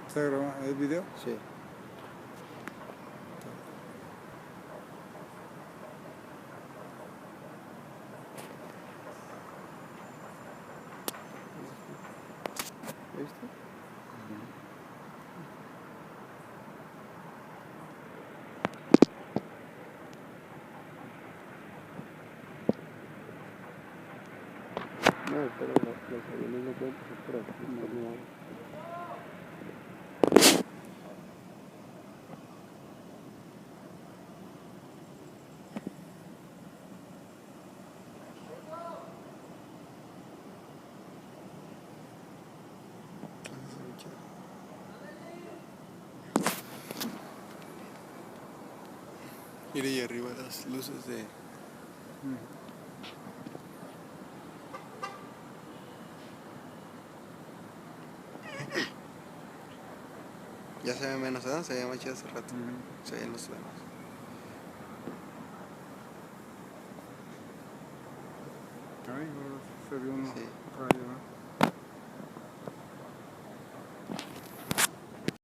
¿Está grabando el video? Sí. ¿Viste? No, pero los aviones no pueden pasar por aquí, no. Mira ahí arriba las luces de... Ya se ve menos, ¿verdad? Se veía más chido hace rato. Se veían los truenos. Ay, se vio un Sí. rayo, ¿no?